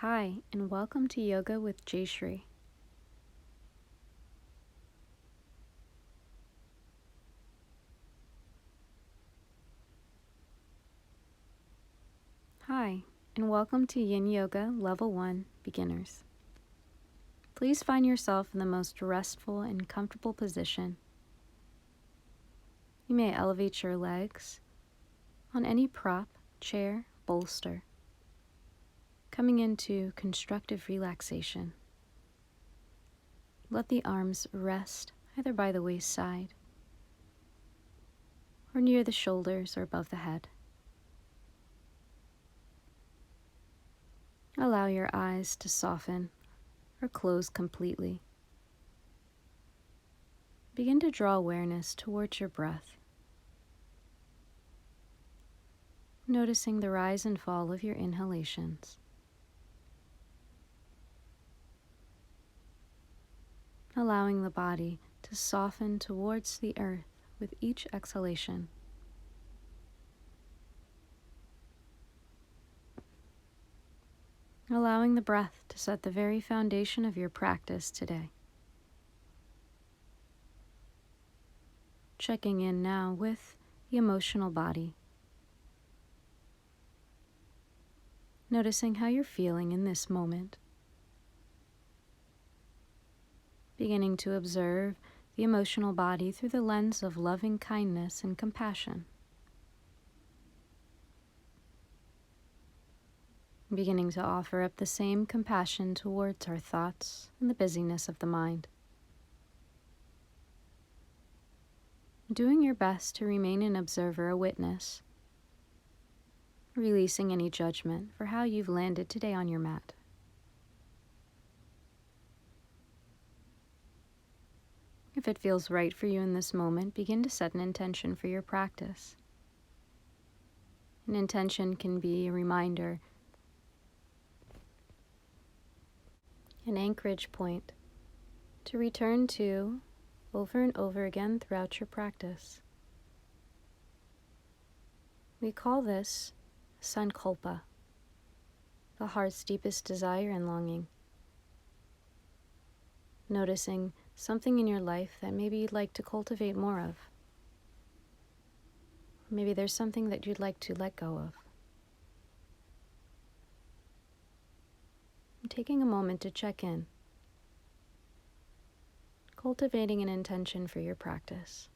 Hi, and welcome to Yoga with Jayshree. Hi, and welcome to Yin Yoga Level 1 Beginners. Please find yourself in the most restful and comfortable position. You may elevate your legs on any prop, chair, bolster, coming into constructive relaxation. Let the arms rest either by the waist side or near the shoulders or above the head. Allow your eyes to soften or close completely. Begin to draw awareness towards your breath, noticing the rise and fall of your inhalations. Allowing the body to soften towards the earth with each exhalation. Allowing the breath to set the very foundation of your practice today. Checking in now with the emotional body. Noticing how you're feeling in this moment. Beginning to observe the emotional body through the lens of loving kindness and compassion. Beginning to offer up the same compassion towards our thoughts and the busyness of the mind. Doing your best to remain an observer, a witness, releasing any judgment for how you've landed today on your mat. If it feels right for you in this moment, begin to set an intention for your practice. An intention can be a reminder, an anchorage point to return to over and over again throughout your practice. We call this sankalpa, the heart's deepest desire and longing. Noticing something in your life that maybe you'd like to cultivate more of. Maybe there's something that you'd like to let go of. I'm taking a moment to check in, cultivating an intention for your practice.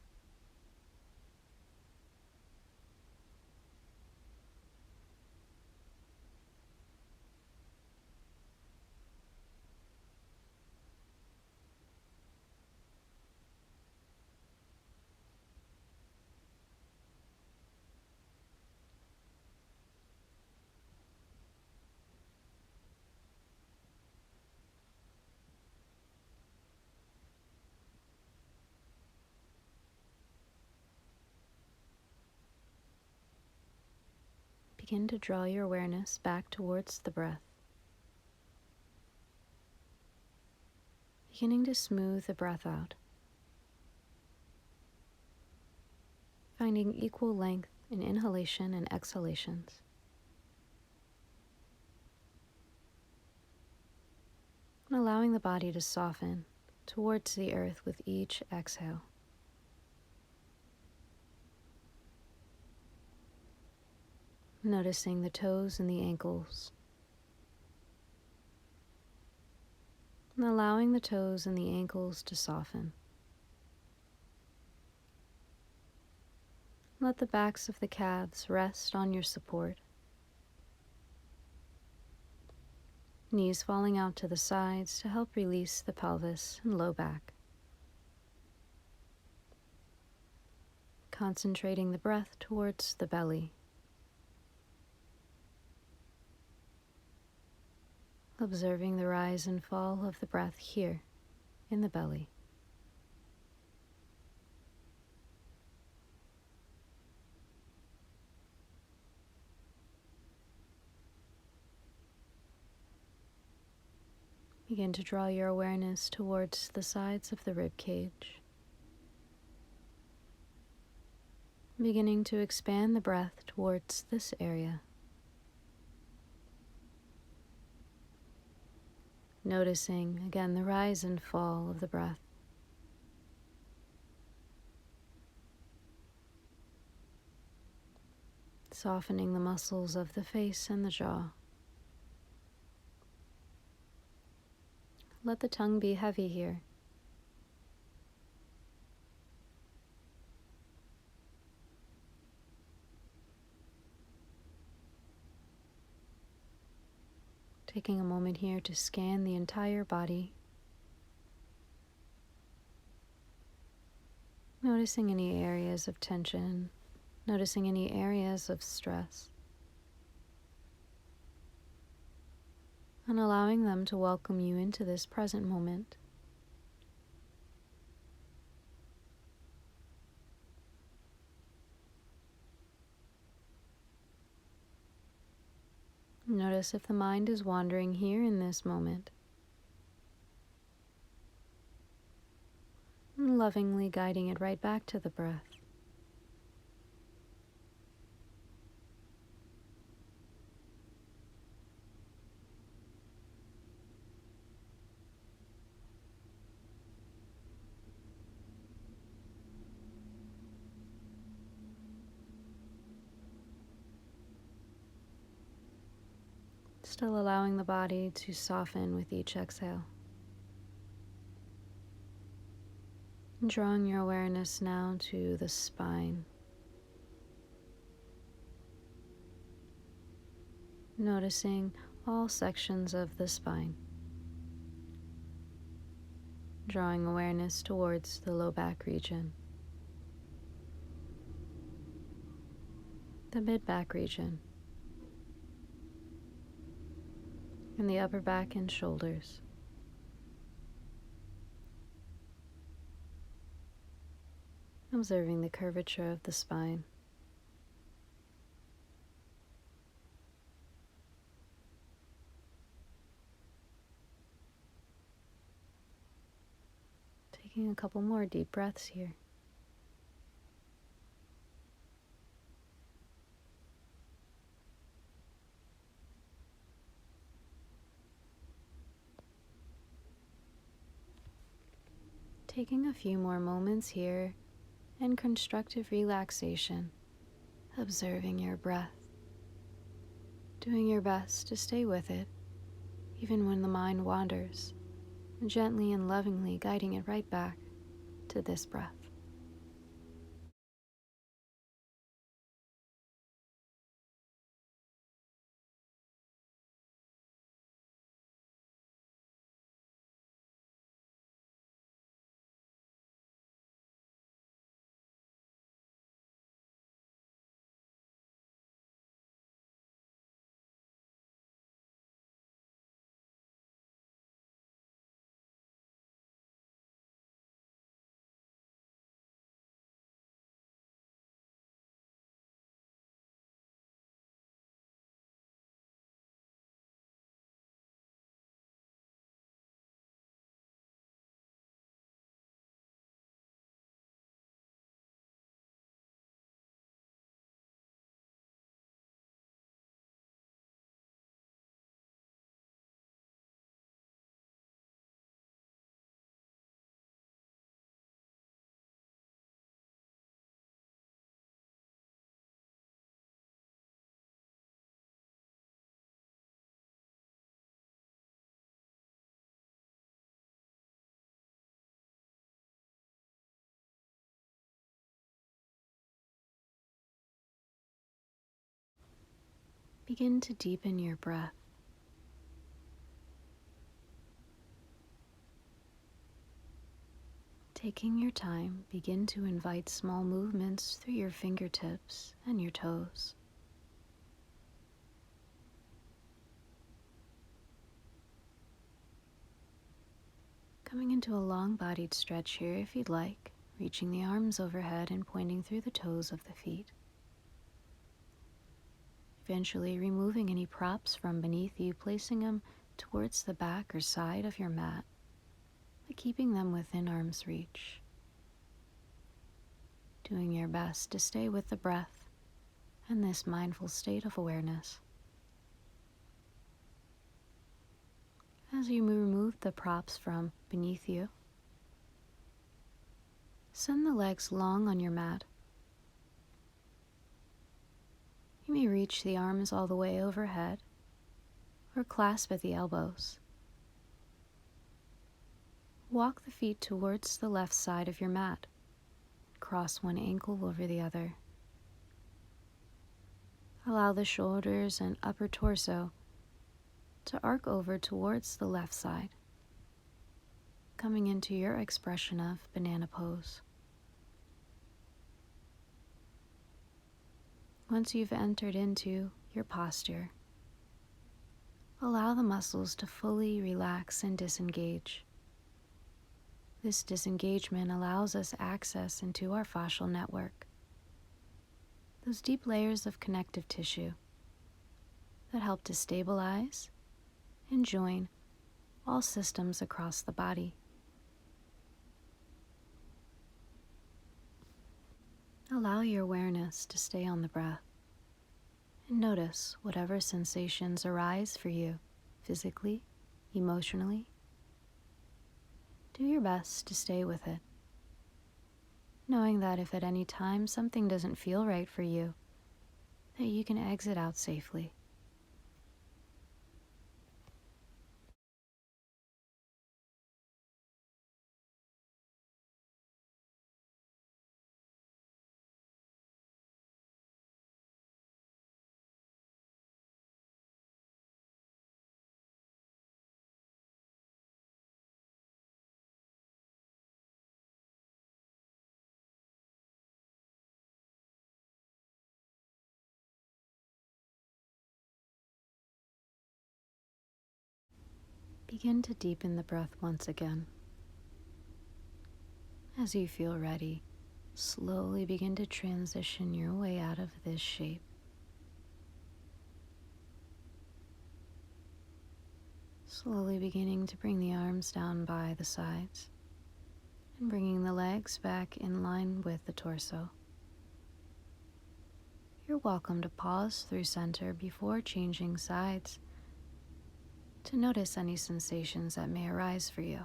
Begin to draw your awareness back towards the breath. Beginning to smooth the breath out. Finding equal length in inhalation and exhalations. And allowing the body to soften towards the earth with each exhale. Noticing the toes and the ankles. And allowing the toes and the ankles to soften. Let the backs of the calves rest on your support. Knees falling out to the sides to help release the pelvis and low back. Concentrating the breath towards the belly. Observing the rise and fall of the breath here in the belly. Begin to draw your awareness towards the sides of the rib cage. Beginning to expand the breath towards this area. Noticing again the rise and fall of the breath. Softening the muscles of the face and the jaw. Let the tongue be heavy here. Taking a moment here to scan the entire body. Noticing any areas of tension, noticing any areas of stress, and allowing them to welcome you into this present moment. Notice if the mind is wandering here in this moment, and lovingly guiding it right back to the breath. Still allowing the body to soften with each exhale. And drawing your awareness now to the spine. Noticing all sections of the spine. Drawing awareness towards the low back region, the mid back region, and the upper back and shoulders. Observing the curvature of the spine. Taking a couple more deep breaths here. Taking a few more moments here in constructive relaxation, observing your breath, doing your best to stay with it, even when the mind wanders, gently and lovingly guiding it right back to this breath. Begin to deepen your breath. Taking your time, begin to invite small movements through your fingertips and your toes. Coming into a long-bodied stretch here if you'd like, reaching the arms overhead and pointing through the toes of the feet. Eventually removing any props from beneath you, placing them towards the back or side of your mat, but keeping them within arm's reach. Doing your best to stay with the breath and this mindful state of awareness. As you remove the props from beneath you, send the legs long on your mat. You may reach the arms all the way overhead or clasp at the elbows. Walk the feet towards the left side of your mat. Cross one ankle over the other. Allow the shoulders and upper torso to arc over towards the left side, coming into your expression of banana pose. Once you've entered into your posture, allow the muscles to fully relax and disengage. This disengagement allows us access into our fascial network, those deep layers of connective tissue that help to stabilize and join all systems across the body. Allow your awareness to stay on the breath and notice whatever sensations arise for you physically, emotionally. Do your best to stay with it, knowing that if at any time something doesn't feel right for you, that you can exit out safely. Begin to deepen the breath once again. As you feel ready, slowly begin to transition your way out of this shape. Slowly beginning to bring the arms down by the sides and bringing the legs back in line with the torso. You're welcome to pause through center before changing sides to notice any sensations that may arise for you.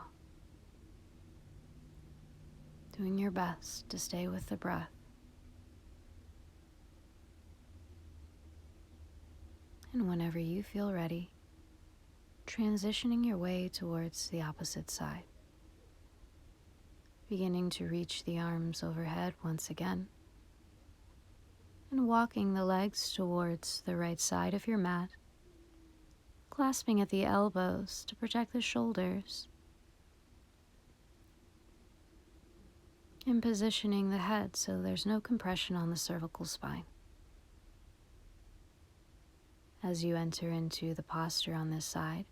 Doing your best to stay with the breath. And whenever you feel ready, transitioning your way towards the opposite side. Beginning to reach the arms overhead once again. And walking the legs towards the right side of your mat. Clasping at the elbows to protect the shoulders. And positioning the head so there's no compression on the cervical spine. As you enter into the posture on this side,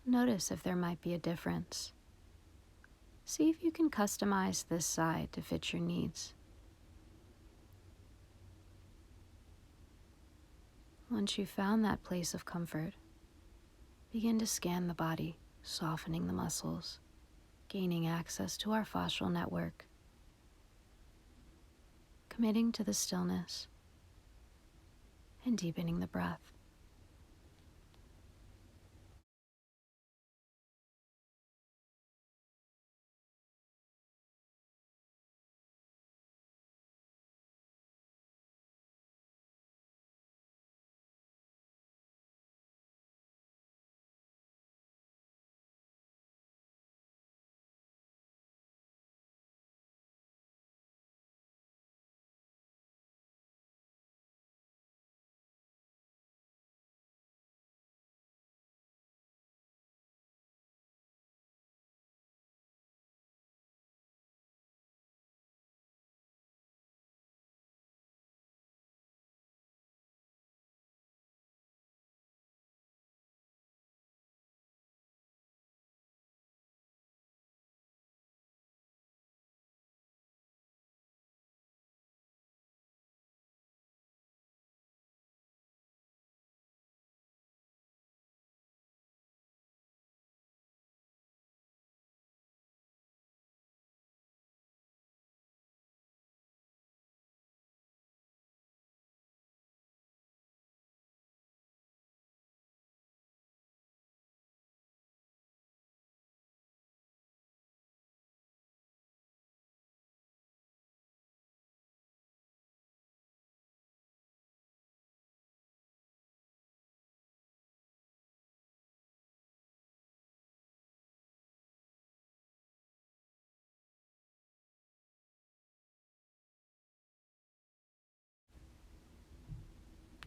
notice if there might be a difference. See if you can customize this side to fit your needs. Once you've found that place of comfort, begin to scan the body, softening the muscles, gaining access to our fascial network, committing to the stillness, and deepening the breath.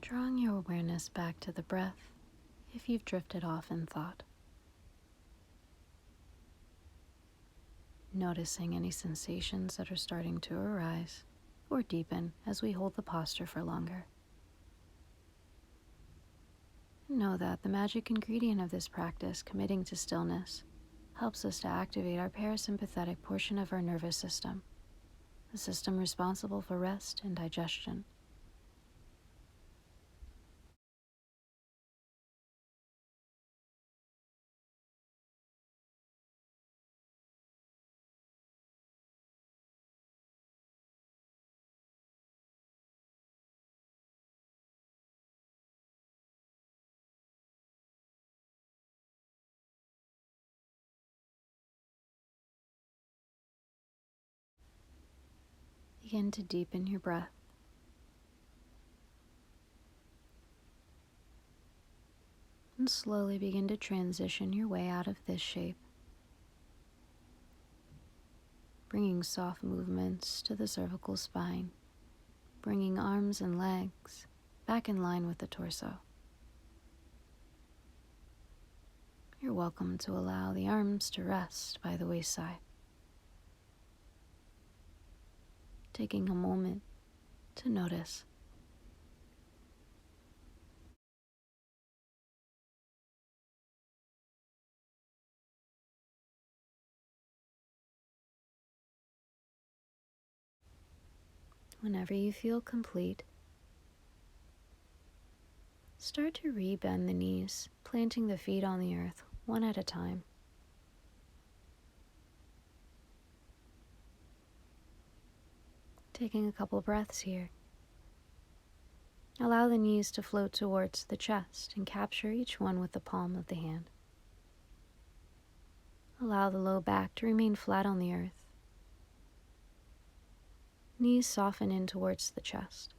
drawing your awareness back to the breath if you've drifted off in thought. Noticing any sensations that are starting to arise or deepen as we hold the posture for longer. Know that the magic ingredient of this practice, committing to stillness, helps us to activate our parasympathetic portion of our nervous system, the system responsible for rest and digestion. Begin to deepen your breath. And slowly begin to transition your way out of this shape, bringing soft movements to the cervical spine, bringing arms and legs back in line with the torso. You're welcome to allow the arms to rest by the wayside, taking a moment to notice. Whenever you feel complete, start to re-bend the knees, planting the feet on the earth one at a time. Taking a couple breaths here. Allow the knees to float towards the chest and capture each one with the palm of the hand. Allow the low back to remain flat on the earth. Knees soften in towards the chest.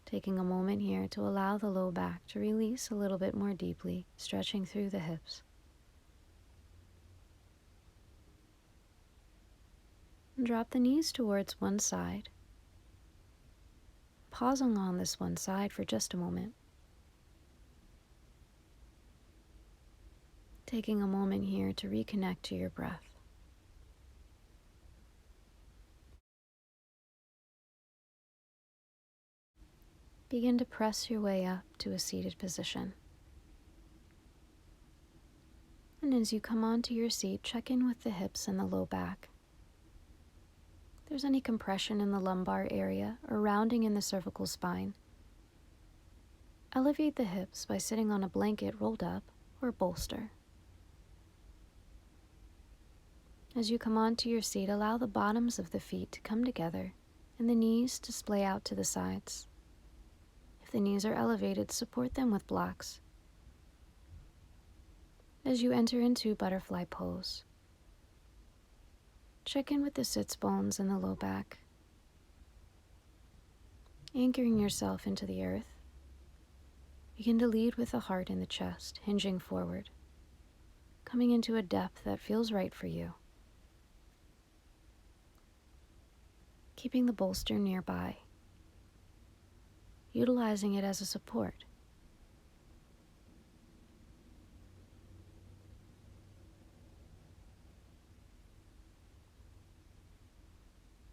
Taking a moment here to allow the low back to release a little bit more deeply, stretching through the hips. And drop the knees towards one side. Pausing on this one side for just a moment. Taking a moment here to reconnect to your breath. Begin to press your way up to a seated position. And as you come onto your seat, check in with the hips and the low back. If there's any compression in the lumbar area or rounding in the cervical spine, elevate the hips by sitting on a blanket rolled up or bolster. As you come onto your seat, allow the bottoms of the feet to come together and the knees to splay out to the sides. If the knees are elevated, support them with blocks. As you enter into butterfly pose, check in with the sits bones and the low back. Anchoring yourself into the earth, begin to lead with the heart in the chest, hinging forward, coming into a depth that feels right for you. Keeping the bolster nearby, utilizing it as a support.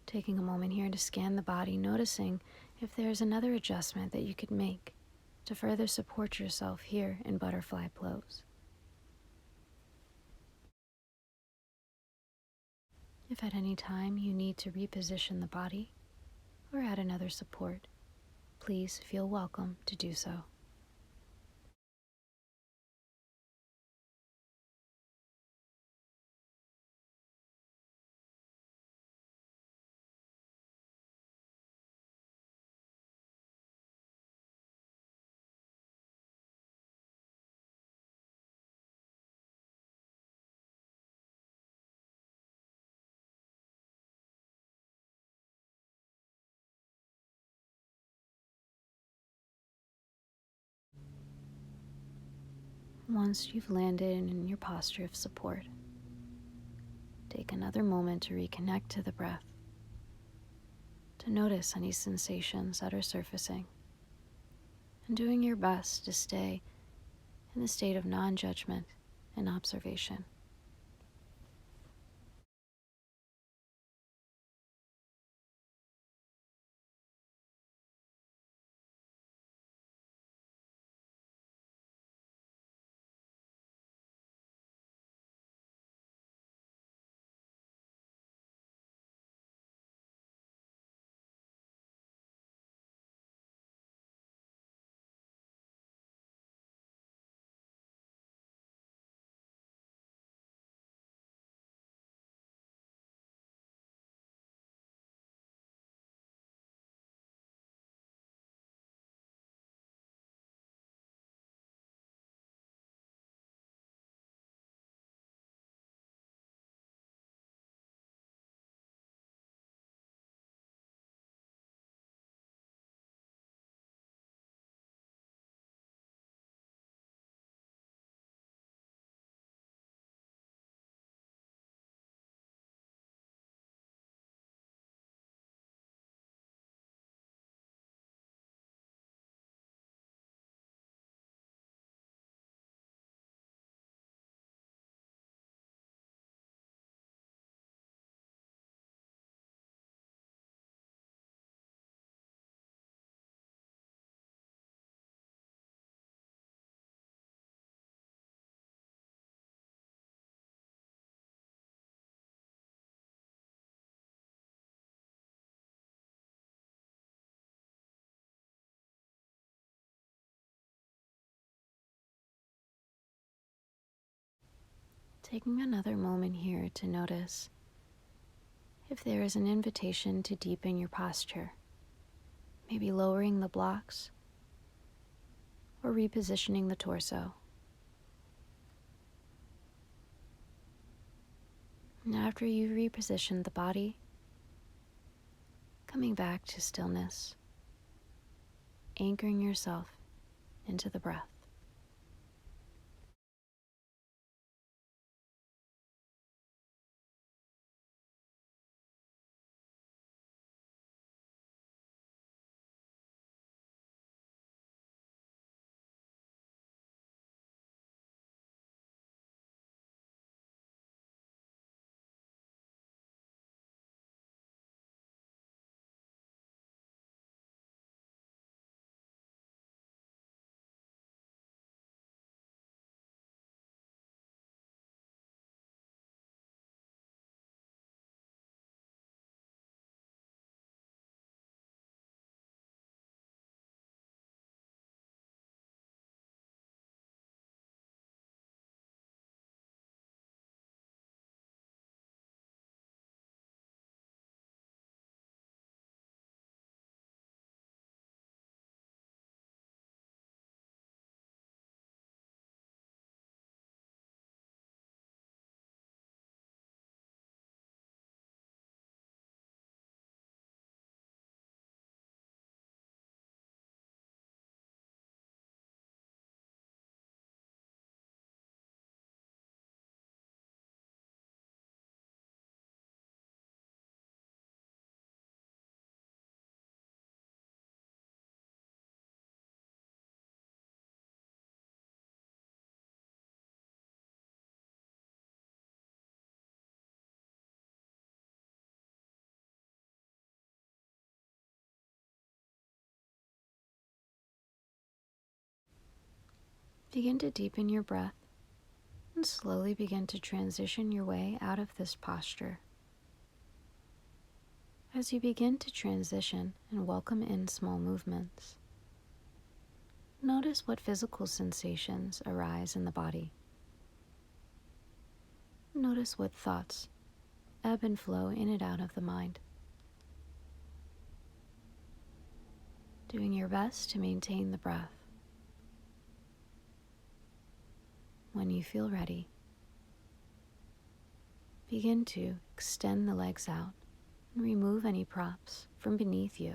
Taking a moment here to scan the body, noticing if there's another adjustment that you could make to further support yourself here in butterfly pose. If at any time you need to reposition the body or add another support, please feel welcome to do so. Once you've landed in your posture of support, take another moment to reconnect to the breath. to notice any sensations that are surfacing, and doing your best to stay in the state of non-judgment and observation. Taking another moment here to notice if there is an invitation to deepen your posture, maybe lowering the blocks or repositioning the torso. And after you've repositioned the body, coming back to stillness, anchoring yourself into the breath. Begin to deepen your breath and slowly begin to transition your way out of this posture. As you begin to transition and welcome in small movements, notice what physical sensations arise in the body. Notice what thoughts ebb and flow in and out of the mind. Doing your best to maintain the breath. When you feel ready, begin to extend the legs out and remove any props from beneath you,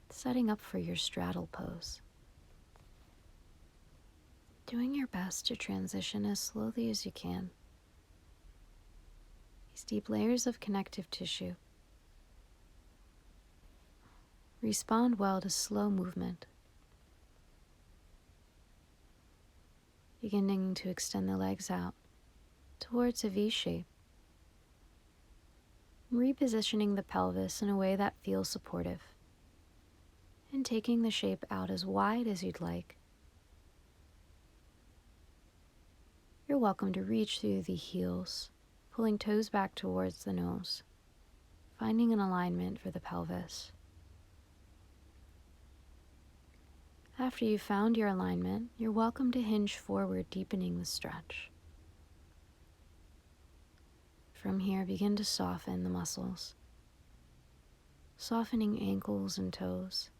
setting up for your straddle pose. Doing your best to transition as slowly as you can. These deep layers of connective tissue respond well to slow movement, beginning to extend the legs out towards a V shape, repositioning the pelvis in a way that feels supportive, and taking the shape out as wide as you'd like. You're welcome to reach through the heels, pulling toes back towards the nose, finding an alignment for the pelvis. After you've found your alignment, you're welcome to hinge forward, deepening the stretch. From here, begin to soften the muscles, softening ankles and toes,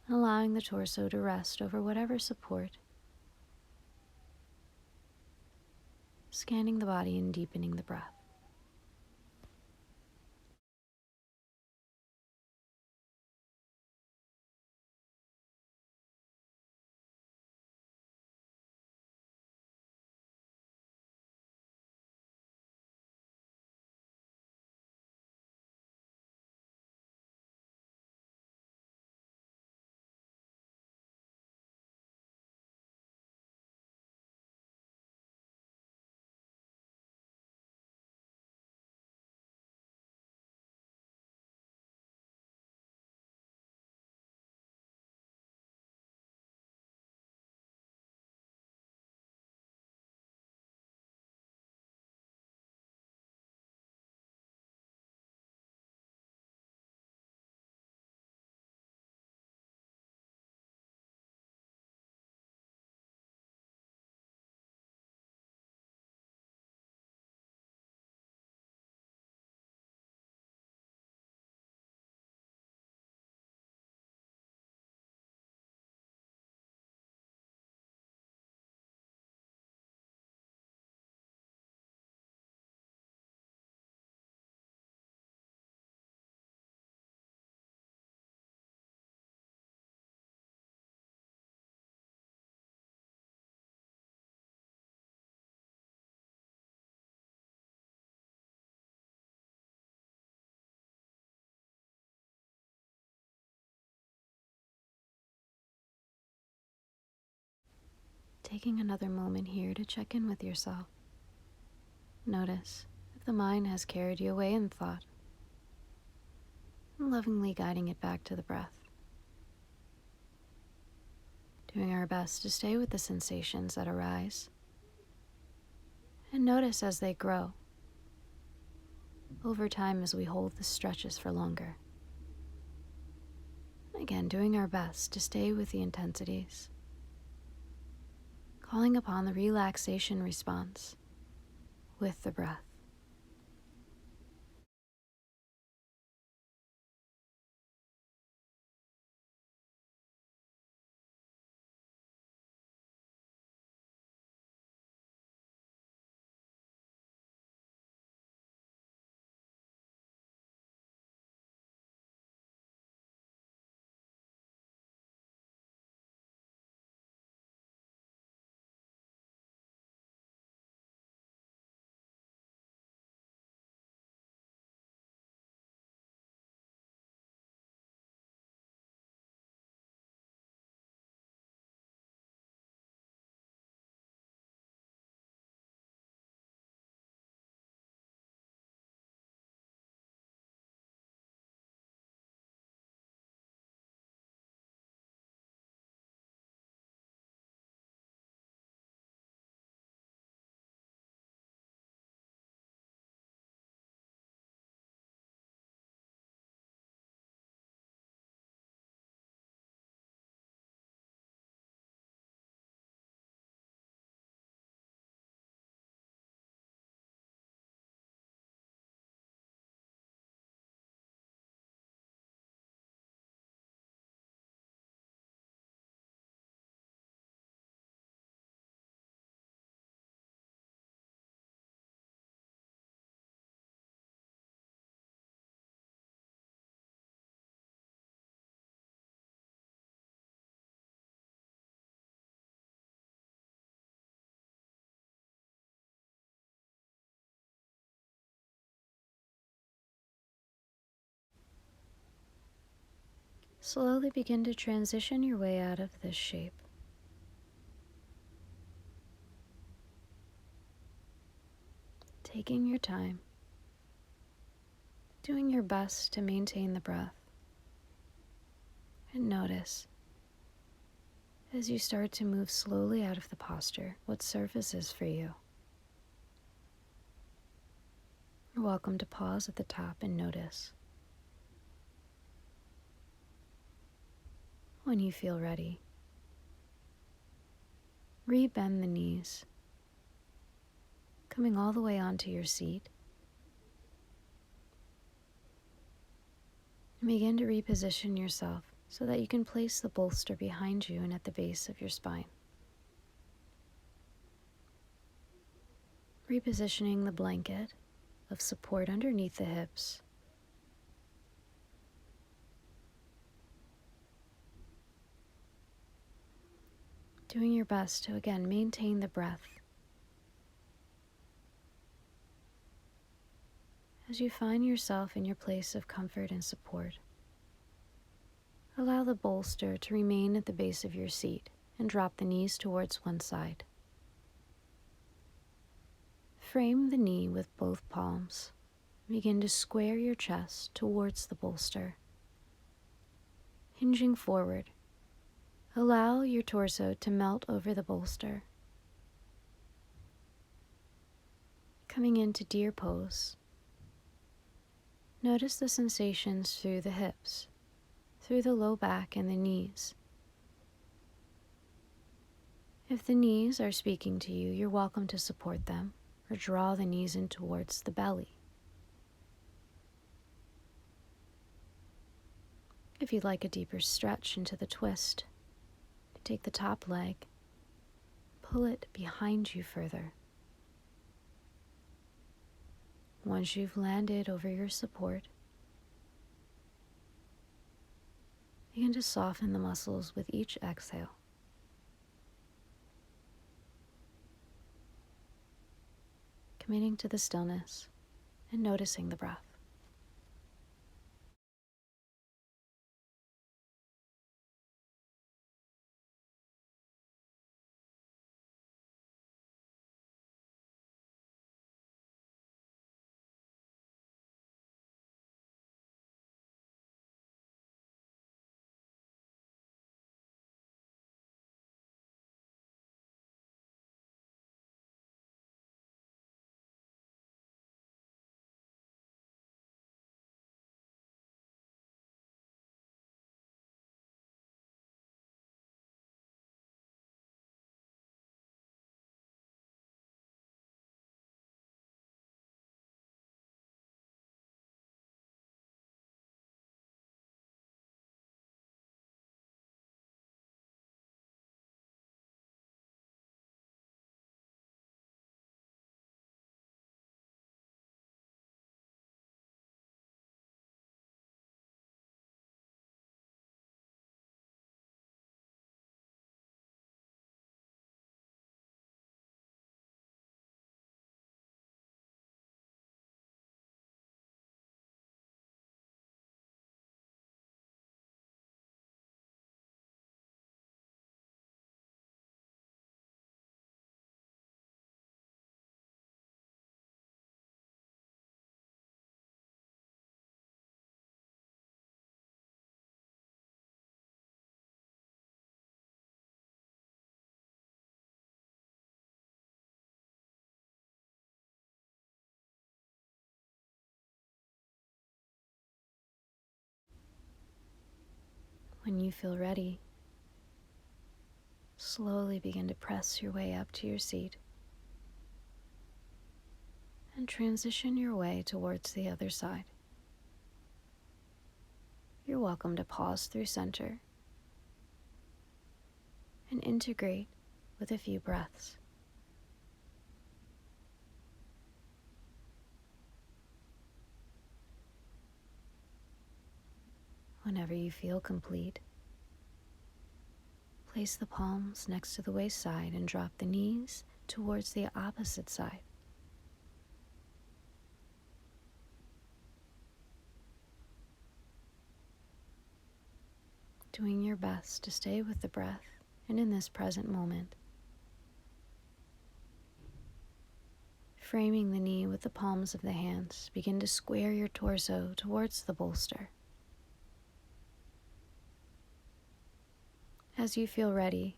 allowing the torso to rest over whatever support, scanning the body and deepening the breath. Taking another moment here to check in with yourself. Notice if the mind has carried you away in thought, and lovingly guiding it back to the breath. Doing our best to stay with the sensations that arise, and notice as they grow over time as we hold the stretches for longer. Again, doing our best to stay with the intensities, calling upon the relaxation response with the breath. Slowly begin to transition your way out of this shape. Taking your time, doing your best to maintain the breath, and notice as you start to move slowly out of the posture what surfaces for you. You're welcome to pause at the top and notice. When you feel ready, re-bend the knees, coming all the way onto your seat, and begin to reposition yourself so that you can place the bolster behind you and at the base of your spine. Repositioning the blanket of support underneath the hips. Doing your best to again maintain the breath as you find yourself in your place of comfort and support. Allow the bolster to remain at the base of your seat and drop the knees towards one side. Frame the knee with both palms. Begin to square your chest towards the bolster. Hinging forward, allow your torso to melt over the bolster. Coming into deer pose, notice the sensations through the hips, through the low back and the knees. If the knees are speaking to you, you're welcome to support them or draw the knees in towards the belly. If you'd like a deeper stretch into the twist, take the top leg, pull it behind you further. Once you've landed over your support, begin to soften the muscles with each exhale. Committing to the stillness and noticing the breath. When you feel ready, slowly begin to press your way up to your seat and transition your way towards the other side. You're welcome to pause through center and integrate with a few breaths. Whenever you feel complete, place the palms next to the waist side and drop the knees towards the opposite side. doing your best to stay with the breath and in this present moment. Framing the knee with the palms of the hands, begin to square your torso towards the bolster. As you feel ready,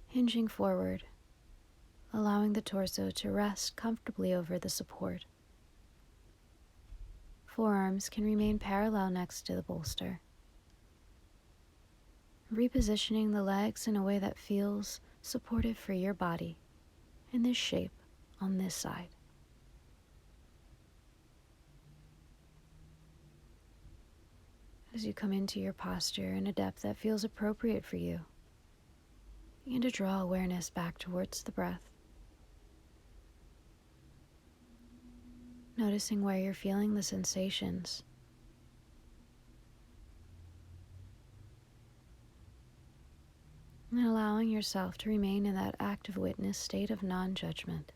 hinging forward, allowing the torso to rest comfortably over the support. Forearms can remain parallel next to the bolster. Repositioning the legs in a way that feels supportive for your body in this shape on this side. As you come into your posture in a depth that feels appropriate for you, begin to draw awareness back towards the breath. Noticing where you're feeling the sensations. And allowing yourself to remain in that active witness state of non-judgment.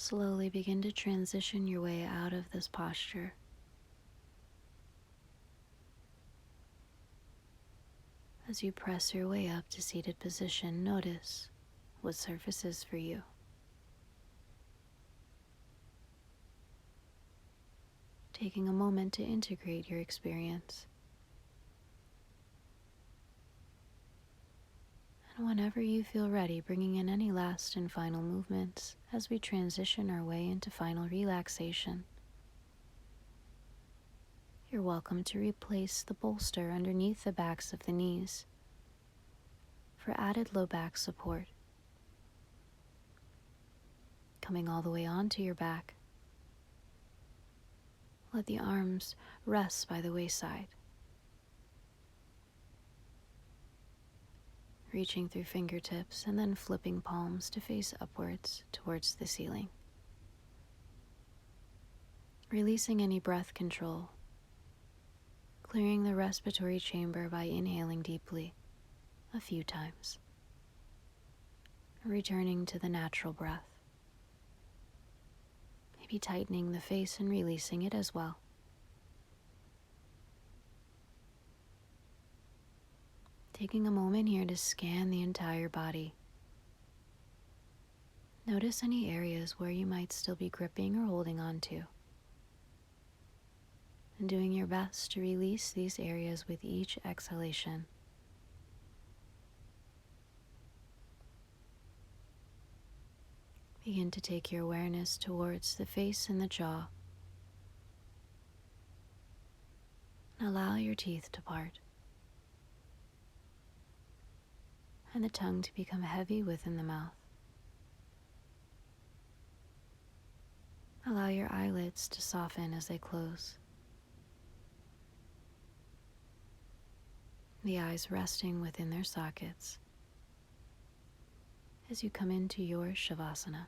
Slowly begin to transition your way out of this posture. As you press your way up to seated position, notice what surfaces for you. Taking a moment to integrate your experience. And whenever you feel ready, bringing in any last and final movements as we transition our way into final relaxation. You're welcome to replace the bolster underneath the backs of the knees for added low back support. Coming all the way onto your back, let the arms rest by the wayside. Reaching through fingertips and then flipping palms to face upwards towards the ceiling. Releasing any breath control, clearing the respiratory chamber by inhaling deeply a few times. Returning to the natural breath. Maybe tightening the face and releasing it as well. Taking a moment here to scan the entire body. Notice any areas where you might still be gripping or holding on to. And doing your best to release these areas with each exhalation. Begin to take your awareness towards the face and the jaw. Allow your teeth to part and the tongue to become heavy within the mouth. Allow your eyelids to soften as they close, the eyes resting within their sockets as you come into your Shavasana.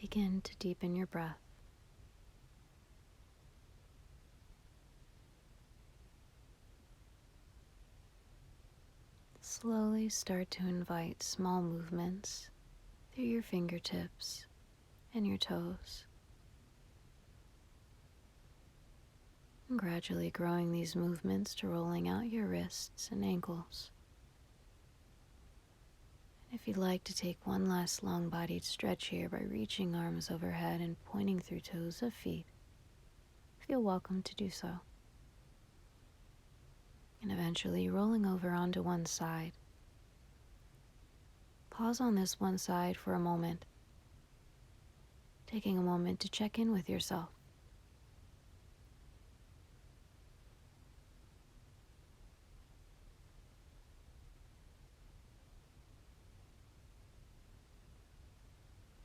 Begin to deepen your breath. Slowly start to invite small movements through your fingertips and your toes, and gradually growing these movements to rolling out your wrists and ankles. And if you'd like to take one last long-bodied stretch here by reaching arms overhead and pointing through toes of feet, feel welcome to do so. And eventually rolling over onto one side. Pause on this one side for a moment, taking a moment to check in with yourself.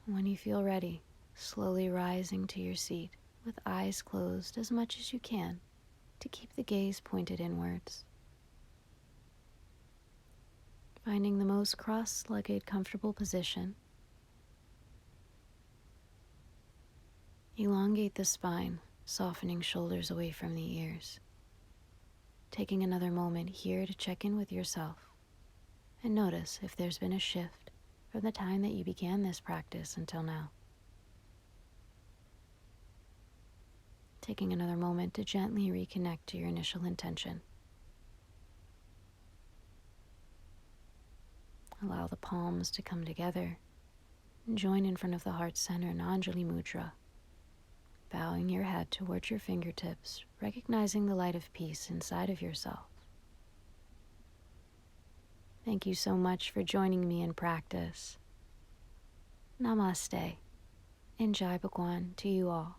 When you feel ready, slowly rising to your seat with eyes closed as much as you can to keep the gaze pointed inwards. Finding the most cross-legged comfortable position. Elongate the spine, softening shoulders away from the ears. Taking another moment here to check in with yourself and notice if there's been a shift from the time that you began this practice until now. Taking another moment to gently reconnect to your initial intention. Allow the palms to come together and join in front of the heart center in Anjali Mudra, bowing your head towards your fingertips, recognizing the light of peace inside of yourself. Thank you so much for joining me in practice. Namaste and Jai Bhagwan to you all.